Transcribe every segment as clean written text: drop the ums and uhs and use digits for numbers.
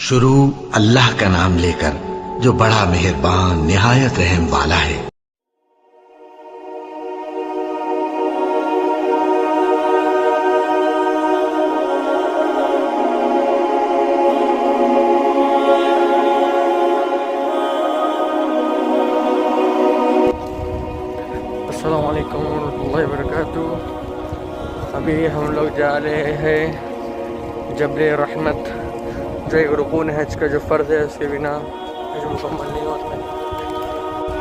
शुरू अल्लाह का नाम लेकर जो बड़ा मेहरबान निहायत रहम वाला है। अस्सलाम वालेकुम वरहमतुल्लाहि वबरकातुहू। अभी हम लोग जा रहे हैं जबल रहमत, जो एक रुकून है हज का, जो फ़र्ज़ है, उसके बिना हज मुकम्मल नहीं होता है।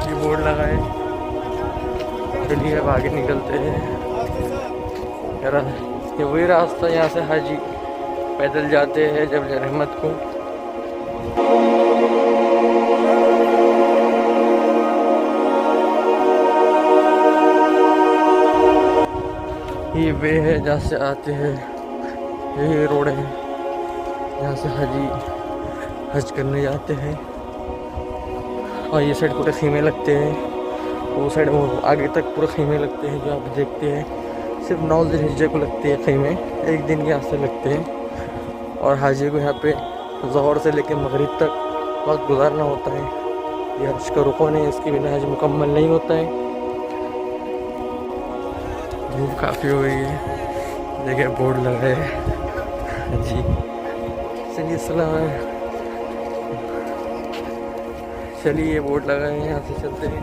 ये बोर्ड लगा है, चलिए अब आगे निकलते हैं। यार ये वही रास्ता, यहाँ से हाजी पैदल जाते हैं जबल रहमत को। ये वे है जहाँ से आते हैं, यही रोड है जहाँ से हाजी हज करने जाते हैं। और ये साइड पूरे खीमे लगते हैं, वो साइड वो आगे तक पूरे खीमे लगते हैं जो आप देखते हैं। सिर्फ 9 ज़िलहिज्जा को लगते हैं खीमे, एक दिन के वास्ते लगते हैं। और हाजी को यहाँ पे ज़ोहर से लेकर मगरिब तक वक्त गुजारना होता है। ये हज का रुकून है, इसके बिना हज मुकम्मल नहीं होता है। धूप काफ़ी हो गई है, देखिए बोर्ड लगा है जी। चलिए सलाम, चलिए ये बोर्ड लगा है, यहाँ से चलते हैं।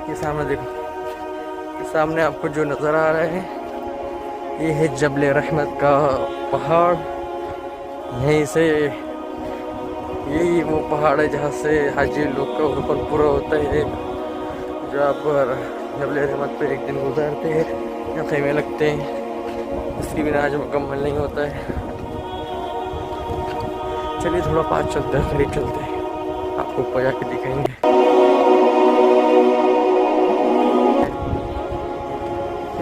ये सामने देखो, ये सामने आपको जो नज़र आ रहा है ये है जबल रहमत का पहाड़। यहीं से यही वो पहाड़ है जहाँ से हाजी लोग का रुकन पूरा होता है, जो आप जबल रहमत पे एक दिन गुजारते हैं, यहाँ खैमे लगते हैं। इसके बिना आज मुकम्मल नहीं होता है। चलिए थोड़ा पास चलते हैं, करीब चलते हैं, आपको ऊपर जाके दिखाएंगे।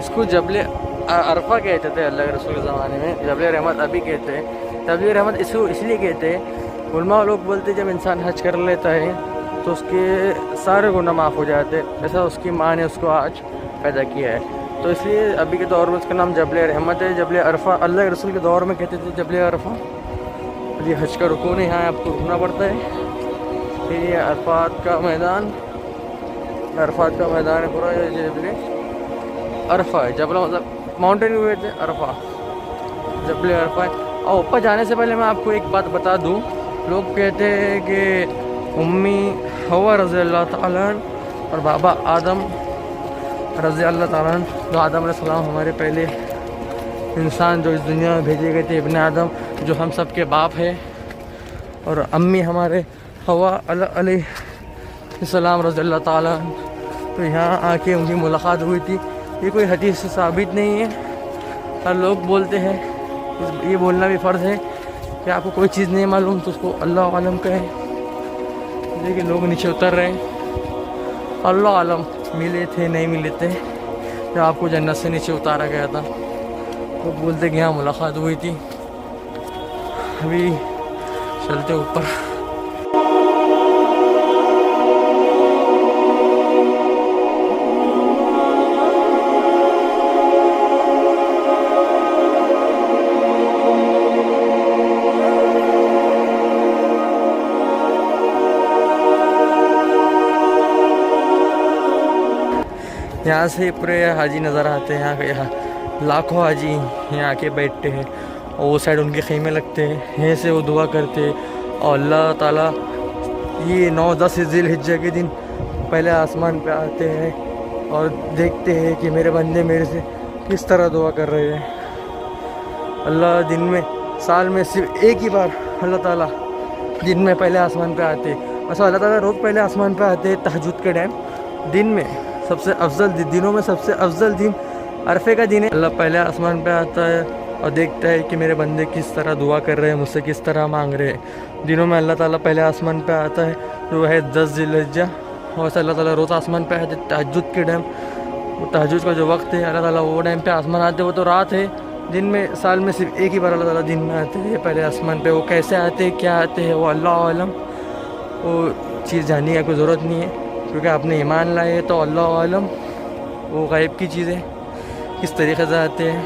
इसको जबल अरफा कहते थे अल्लाह के रसूल के ज़माने में, जबल रहमत अभी कहते हैं। जबल रहमत इसको इसलिए कहते हैं, उलमा लोग बोलते हैं जब इंसान हज कर लेता है तो उसके सारे गुनाह माफ़ हो जाते हैं। ऐसा उसकी माँ ने उसको आज पैदा किया है, तो इसलिए अभी के दौर में उसका नाम जबल रहमत है। जबल अरफा अल्लाह के रसूल के दौर में कहते थे जबल अरफा। ये हज का रुकून है, यहाँ आपको रुकना पड़ता है। फिर ये अरफात का मैदान, अरफात का मैदान है पूरा। ये जबल अरफा है, जबल मतलब माउंटेन हुए थे, अरफा जबल अरफा है। और ऊपर जाने से पहले मैं आपको एक बात बता दूँ, लोग कहते हैं कि उम्मी हवा रज़ी अल्लाह ताला और बाबा आदम रज़ी अल्लाह ताला, जो आदम अलैहिस्सलाम हमारे पहले इंसान जो इस दुनिया में भेजे गए थे, इब्न आदम, जो हम सब के बाप है, और अम्मी हमारे हवा अलैहिस्सलाम रज़ी अल्लाह ताला, तो यहाँ आके उनकी मुलाकात हुई थी। ये कोई हदीस से साबित नहीं है, और लोग बोलते हैं, ये बोलना भी फ़र्ज़ है कि आपको कोई चीज़ नहीं मालूम तो उसको अल्लाह आलम कहे। लेकिन लोग नीचे उतर रहे हैं, अल्लाह आलम मिले थे नहीं मिले थे। जब आपको जन्नत से नीचे उतारा गया था तो बोलते कि यहाँ मुलाकात हुई थी। अभी चलते ऊपर। यहाँ से पूरे हाजी नज़र आते हैं, यहाँ लाखों हाजी यहाँ आके बैठते हैं, और वो साइड उनके खैमे लगते हैं। यहीं से वो दुआ करते हैं, और अल्लाह ताला ये 9-10 ज़िलहिज्जा के दिन पहले आसमान पे आते हैं और देखते हैं कि मेरे बंदे मेरे से किस तरह दुआ कर रहे हैं। अल्लाह दिन में, साल में सिर्फ एक ही बार अल्लाह ताला दिन में पहले आसमान पे आते हैं। ऐसा अल्लाह ताला रोज़ पहले आसमान पे आते हैं तहज्जुद के टाइम। दिन में सबसे अफजल दिनों में सबसे अफजल दिन अरफे का दिन है। अल्लाह पहले आसमान पे आता है और देखता है कि मेरे बंदे किस तरह दुआ कर रहे हैं, मुझसे किस तरह मांग रहे हैं। दिनों में अल्लाह ताला पहले आसमान पे आता है, जो है 10 ज़िलहिज्जा। और ऐसा अल्लाह ताला रोज़ आसमान पे आते हैं तहज्जुद के टाइम। वो तहज्जुद का जो वक्त है, अल्लाह ताला वो टाइम पे आसमान आते हैं। वो तो रात है, दिन में साल में सिर्फ एक ही बार अल्लाह ताला दिन में आते हैं पहले आसमान पे। वो कैसे आते हैं, क्या आते हैं, वो अल्लाह आलम, वो चीज़ जानने की कोई ज़रूरत नहीं है, क्योंकि आपने ईमान लाए है तो अल्लाह आलम, वो गायब की चीज़ें किस तरीके से आते हैं।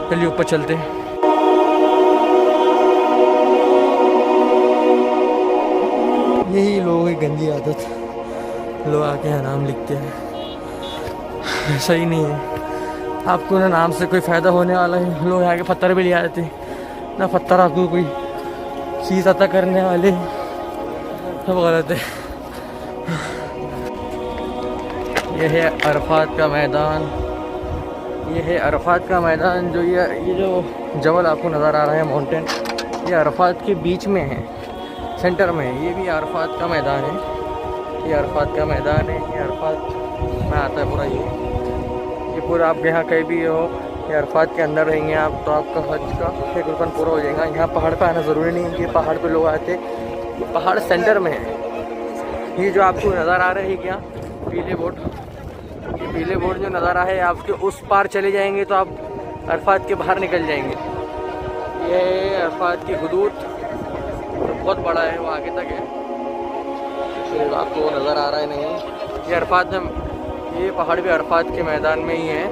चलिए ऊपर चलते हैं। ये गंदी आदत, लोग आके यहाँ नाम लिखते हैं, सही नहीं है। आपको ना नाम से कोई फ़ायदा होने वाला है, लोग यहाँ के पत्थर भी ले आते हैं ना, पत्थर आपको कोई चीज़ अता करने वाले, सब गलत है। यह है अरफात का मैदान, ये है अरफात का मैदान। जो ये जो जबल आपको नज़र आ रहा है, माउंटेन, ये अरफात के बीच में है, सेंटर में है। ये भी अरफात का मैदान है, ये अरफात का मैदान है, ये अरफात में आता है पूरा। ये पूरा आप यहाँ कहीं भी हो, ये अरफात के अंदर रहेंगे आप तो आपका हज का एक रुकन पूरा हो जाएगा। यहाँ पहाड़ पे आना ज़रूरी नहीं है कि पहाड़ पे लोग आते, पहाड़ सेंटर में है। ये जो आपको नज़र आ रहा है क्या, पीले बोट, ये पीले बोर्ड जो नज़ारा है, आपके उस पार चले जाएंगे तो आप अरफात के बाहर निकल जाएंगे। ये अरफात की हुदूद बहुत बड़ा है, वो आगे तक है, तो आपको वो नज़र आ रहा है नहीं। ये अरफात में, ये पहाड़ भी अरफात के मैदान में ही है,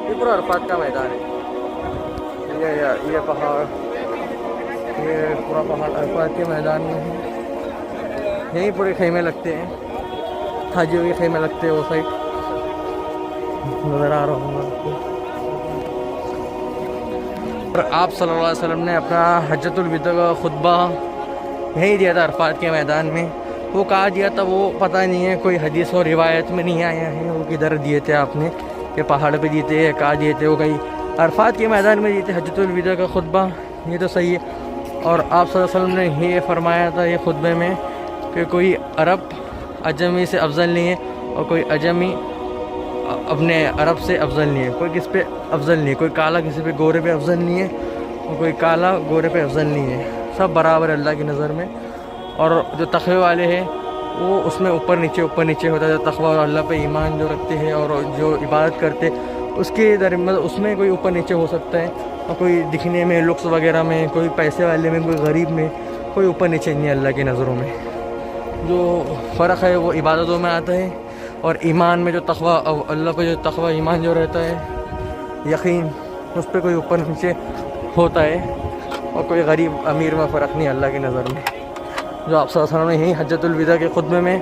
ये पूरा अरफात का मैदान है। ये पहाड़, ये पूरा पहाड़ अरफात के मैदान में है। यहीं पूरे खेमे लगते हैं, हाजियों के खेमे लगते हैं, वो साइड नज़र आ रहा होगा आपको। और आप सल्लल्लाहु अलैहि वसल्लम ने अपना हज्जतुल विदा का खुतबा यहीं दिया था अरफात के मैदान में। वो कहाँ दिया था वो पता नहीं है, कोई हदीस और रिवायत में नहीं आया है वो किधर दिए थे आपने, कि पहाड़ पे दिए थे या कहाँ दिए थे। वो कहीं अरफात के मैदान में दिए थे हज्जतुल विदा का खुतबा, ये तो सही है। और आप सल्लल्लाहु अलैहि वसल्लम ने ये फरमाया था ये खुतबे में कि कोई अरब अजमी से अफजल नहीं है और कोई अजमी अपने अरब से अफजल नहीं है, कोई किस पे अफजल नहीं है, कोई काला किसी पे गोरे पे अफजल नहीं है और कोई काला गोरे पे अफजल नहीं है, सब बराबर अल्लाह की नज़र में। और जो तक़वे वाले हैं वो उसमें ऊपर नीचे होता है। जो तक़वा और अल्लाह पे ईमान जो रखते हैं और जो इबादत करते उसके दरमियान उसमें कोई ऊपर नीचे हो सकता है, और कोई दिखने में लुक्स वगैरह में, कोई पैसे वाले में, कोई गरीब में, कोई ऊपर नीचे नहीं है अल्लाह की नज़रों में। जो फ़र्क है वो इबादतों में आता है और ईमान में, जो तक़वा अल्लाह पे जो तक़वा ईमान जो रहता है, यकीन, उस पर कोई ऊपर नीचे होता है, और कोई गरीब अमीर में फ़र्क नहीं अल्लाह की नज़र में। जो आप सल्लल्लाहु अलैहि वसल्लम ने यहीं हज्जतुल विदा के खुतबे में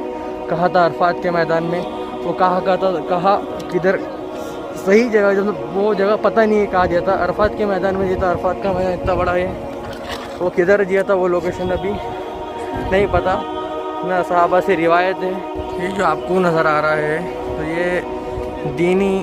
कहा था अरफात के मैदान में, वो कहा किधर सही जगह, जब वो जगह पता नहीं है कहाँ दिया था, अरफात के मैदान में दिया था। अरफात का मैदान इतना बड़ा है, वो किधर दिया था वो लोकेशन अभी नहीं पता, ना सहाबा से रिवायत है। ये जो आपको नज़र आ रहा है तो ये दीनी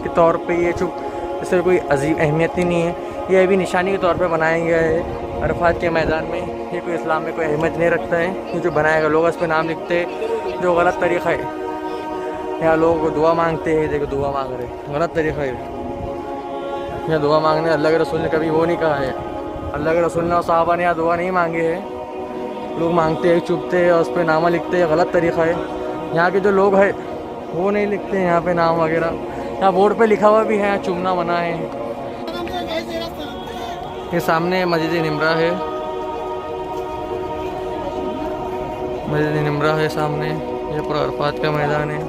के तौर पे, ये चुप इससे कोई अजीब अहमियत ही नहीं है, ये अभी निशानी के तौर पे बनाया गया है अरफात के मैदान में। ये कोई इस्लाम में कोई अहमियत नहीं रखता है, ये जो बनाया गया लोग इस पर नाम लिखते हैं, जो गलत तरीक़ा है। यहाँ लोग दुआ मांगते हैं, देखो दुआ मांग रहे, गलत तरीक़ा है। यहाँ दुआ मांगने अल्लाह के रसूल ने कभी वो नहीं कहा है, अल्लाह के रसूल ने और सहाबा ने यहाँ दुआ नहीं मांगे है। लोग मांगते हैं, चुपते हैं और उस पर नामा लिखते हैं, गलत तरीक़ा है। यहाँ के जो लोग हैं वो नहीं लिखते हैं यहाँ पे नाम वगैरह, यहाँ बोर्ड पे लिखा हुआ भी है चुमना मना है। ये सामने मस्जिद निमरा है, मस्जिद निमरा है सामने, ये पूरा अरफात का मैदान है,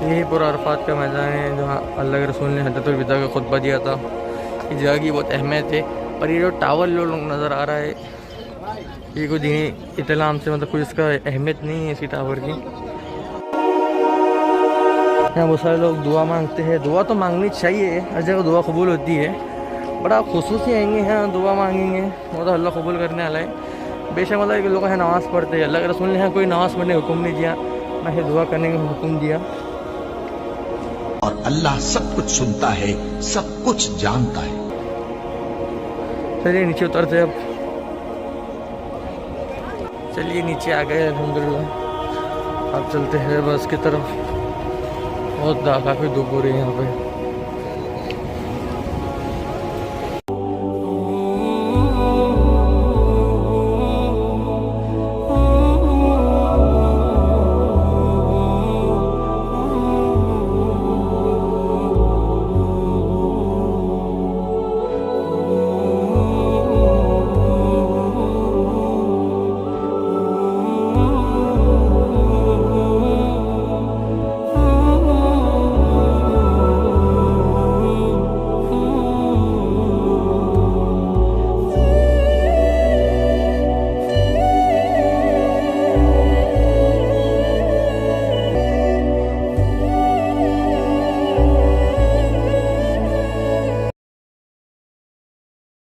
यही पूरा अरफात का मैदान है जहाँ अल्लाह के रसूल ने हज्जतुल विदा का खुतबा दिया था। इस जगह की बहुत अहमियत है। और ये जो टावर लोग नज़र आ रहा है, ये कोई दीनी इत्लाम से मतलब कोई इसका अहमियत नहीं है इसी टावर की। यहाँ बहुत सारे लोग दुआ मांगते हैं, दुआ तो मांगनी चाहिए, हर जगह दुआ कबूल होती है, बड़ा खुसूसी आएंगे यहाँ दुआ मांगेंगे, वो तो अल्लाह कबूल करने वाला है। बेशक मतलब कि लोग यहाँ नमाज़ पढ़ते हैं, अल्लाह के रसूल ने यहाँ कोई नमाज़ पढ़ने का हुक्म नहीं दिया, ना ही दुआ करने का हुक्म दिया। और अल्लाह सब कुछ सुनता है, सब कुछ जानता है। चलिए नीचे उतरते अब, चलिए नीचे आ गए अल्हम्दुलिल्लाह। अब चलते हैं बस की तरफ, बहुत काफ़ी धूप हो रही है यहाँ पे।